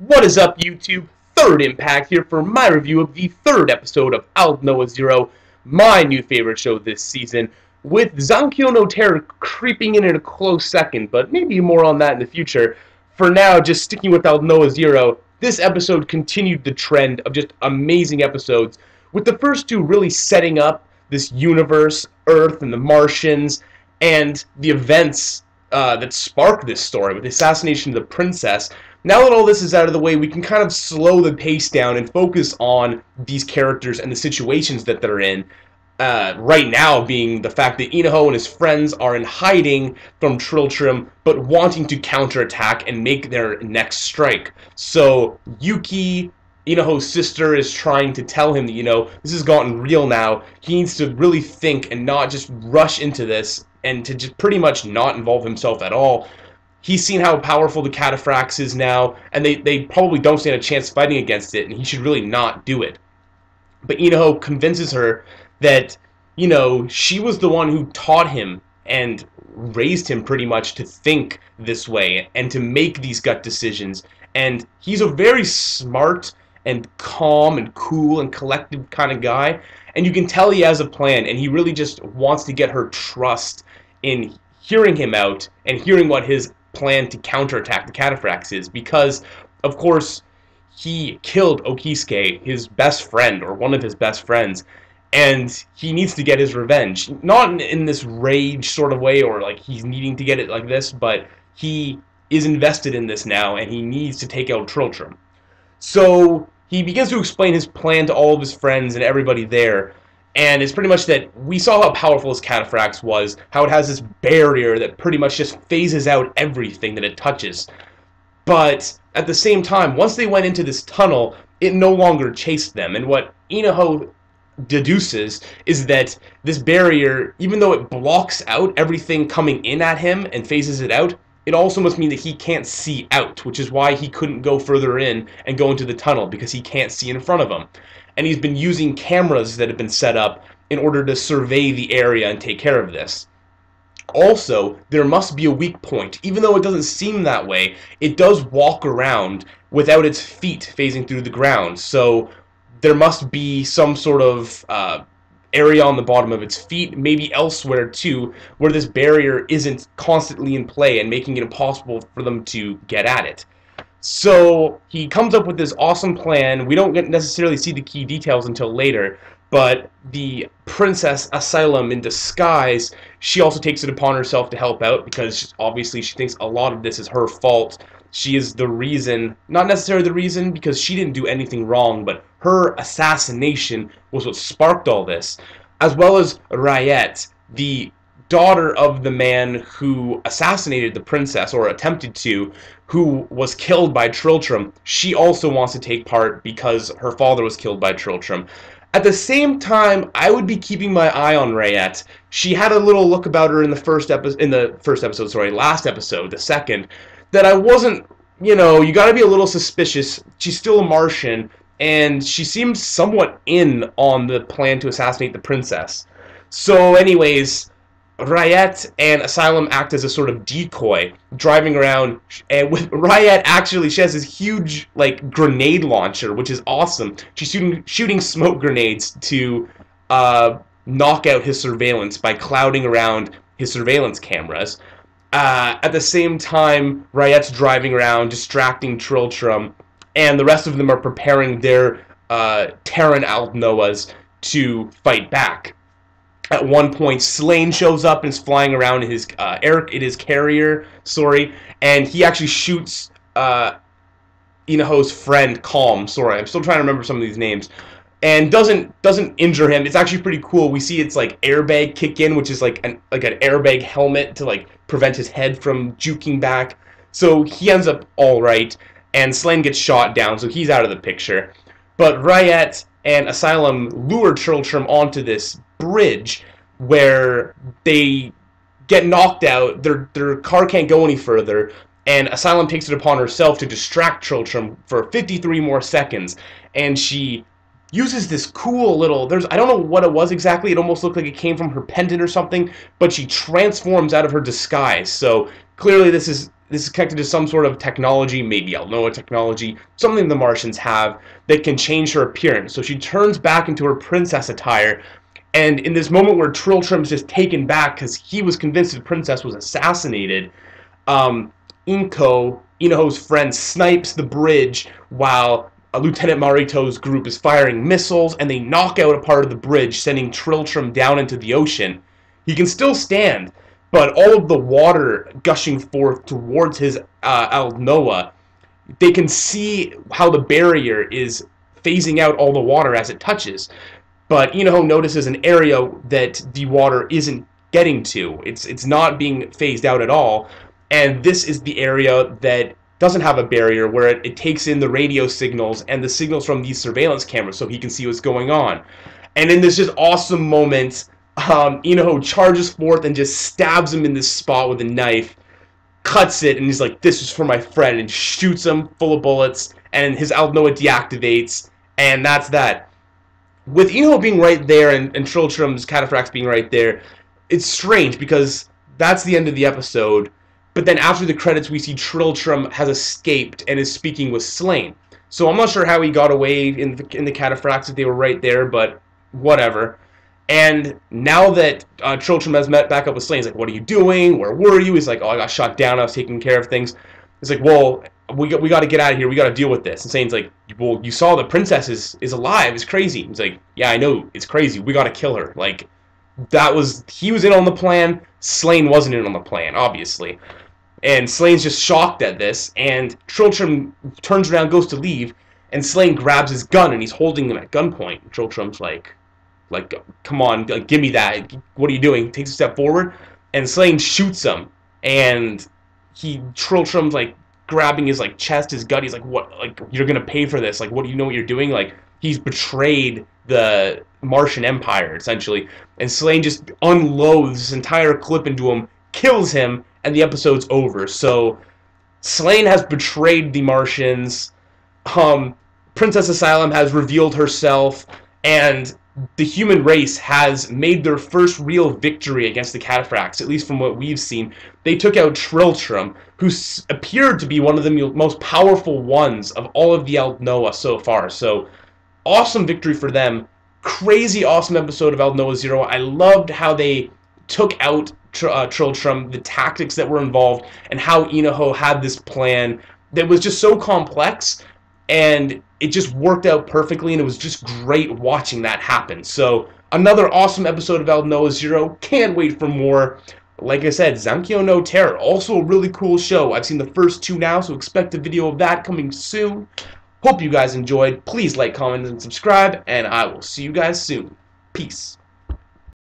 What is up, YouTube? Third Impact here for my review of the third episode of Aldnoah Zero, my new favorite show this season, with Zankyo no Terror creeping in a close second, but maybe more on that in the future. For now, just sticking with Aldnoah Zero, this episode continued the trend of just amazing episodes, with the first two really setting up this universe, Earth and the Martians, and the events that sparked this story, with the assassination of the princess. Now that all this is out of the way, we can kind of slow the pace down and focus on these characters and the situations that they're in. Right now being the fact that Inoho and his friends are in hiding from Triltrim, but wanting to counterattack and make their next strike. So Yuki, Inoho's sister, is trying to tell him that, this has gotten real now. He needs to really think and not just rush into this, and to just pretty much not involve himself at all. He's seen how powerful the Cataphracts is now, and they probably don't stand a chance fighting against it, and he should really not do it. But Inoho convinces her that, she was the one who taught him and raised him pretty much to think this way and to make these gut decisions. And he's a very smart and calm and cool and collected kind of guy, and you can tell he has a plan, and he really just wants to get her trust in hearing him out and hearing what his plan to counterattack the Cataphracts is, because, of course, he killed Okisuke, his best friend, or one of his best friends, and he needs to get his revenge. Not in this rage sort of way, or like he's needing to get it like this, but he is invested in this now, and he needs to take out Triltrim. So he begins to explain his plan to all of his friends and everybody there. And it's pretty much that we saw how powerful his Cataphracts was, how it has this barrier that pretty much just phases out everything that it touches. But at the same time, once they went into this tunnel, it no longer chased them. And what Inoho deduces is that this barrier, even though it blocks out everything coming in at him and phases it out, it also must mean that he can't see out, which is why he couldn't go further in and go into the tunnel, because he can't see in front of him. And he's been using cameras that have been set up in order to survey the area and take care of this. Also, there must be a weak point. Even though it doesn't seem that way, it does walk around without its feet phasing through the ground. So there must be some sort of area on the bottom of its feet, maybe elsewhere too, where this barrier isn't constantly in play and making it impossible for them to get at it. So he comes up with this awesome plan. We don't necessarily see the key details until later, but the Princess Asylum in disguise, she also takes it upon herself to help out, because obviously she thinks a lot of this is her fault. She is the reason, not necessarily the reason because she didn't do anything wrong, but her assassination was what sparked all this. As well as Ryet, the daughter of the man who assassinated the princess, or attempted to, who was killed by Triltrim. She also wants to take part because her father was killed by Triltrim. At the same time, I would be keeping my eye on Ryet. She had a little look about her in the last episode, the second, that I wasn't, you gotta be a little suspicious. She's still a Martian, and she seems somewhat in on the plan to assassinate the princess. So anyways, Ryet and Asylum act as a sort of decoy, driving around, and with Ryet, actually, she has this huge, grenade launcher, which is awesome. She's shooting smoke grenades to knock out his surveillance by clouding around his surveillance cameras. At the same time, Ryet's driving around, distracting Triltrim, and the rest of them are preparing their Terran Aldnoahs to fight back. At one point, Slane shows up and is flying around in his carrier, and he actually shoots Inoho's friend, Calm. Sorry, I'm still trying to remember some of these names, and doesn't injure him. It's actually pretty cool. We see its airbag kick in, which is like an airbag helmet to prevent his head from juking back. So he ends up all right, and Slane gets shot down, so he's out of the picture. But Ryet and Asylum lure Triltrim onto this bridge where they get knocked out. Their car can't go any further, and Asylum takes it upon herself to distract Triltrim for 53 more seconds, and she uses this cool little, I don't know what it was exactly, it almost looked like it came from her pendant or something, but she transforms out of her disguise. So clearly this is this is connected to some sort of technology, maybe Aldnoah technology, something the Martians have that can change her appearance. So she turns back into her princess attire, and in this moment where Trilltrim's just taken back because he was convinced the princess was assassinated, Inoho's friend, snipes the bridge while Lieutenant Marito's group is firing missiles, and they knock out a part of the bridge, sending Trilltrim down into the ocean. He can still stand, but all of the water gushing forth towards his Aldnoah, they can see how the barrier is phasing out all the water as it touches. But Inoho notices an area that the water isn't getting to. It's not being phased out at all, and this is the area that doesn't have a barrier, where it takes in the radio signals and the signals from these surveillance cameras so he can see what's going on. And in this just awesome moment, Inoho charges forth and just stabs him in this spot with a knife, cuts it, and he's like, "This is for my friend," and shoots him full of bullets, and his Aldnoah deactivates, and that's that. With Inoho being right there and Trilltrim's cataphracts being right there, it's strange because that's the end of the episode. But then after the credits, we see Trilltrim has escaped and is speaking with Slain. So I'm not sure how he got away in the cataphracts if they were right there, but whatever. And now that Trilltrim has met back up with Slain, he's like, "What are you doing? Where were you?" He's like, "Oh, I got shot down. I was taking care of things." He's like, "Well, we got to get out of here. We got to deal with this." And Slane's like, "Well, you saw the princess is alive. It's crazy." He's like, "Yeah, I know. It's crazy. We got to kill her." Like, he was in on the plan. Slain wasn't in on the plan, obviously. And Slane's just shocked at this, and Trilltrim turns around, goes to leave, and Slane grabs his gun, and he's holding him at gunpoint. Trilltrim's like, "Come on, like, give me that. What are you doing?" Takes a step forward, and Slane shoots him, and Trilltrim's like grabbing his like chest, his gut. He's like, "What? Like, you're gonna pay for this? Like, what do you know what you're doing?" Like, he's betrayed the Martian Empire essentially, and Slane just unloads this entire clip into him, kills him, and the episode's over. So Slain has betrayed the Martians. Princess Asylum has revealed herself, and the human race has made their first real victory against the cataphracts, at least from what we've seen. They took out Trilltrim, who appeared to be one of the most powerful ones of all of the Aldnoah so far. So, awesome victory for them. Crazy awesome episode of Aldnoah Zero. I loved how they took out Trilltrim, the tactics that were involved, and how Inoho had this plan that was just so complex, and it just worked out perfectly, and it was just great watching that happen. So, another awesome episode of Aldnoah Zero. Can't wait for more. Like I said, Zankyo no Terror, also a really cool show. I've seen the first two now, so expect a video of that coming soon. Hope you guys enjoyed. Please like, comment, and subscribe, and I will see you guys soon. Peace.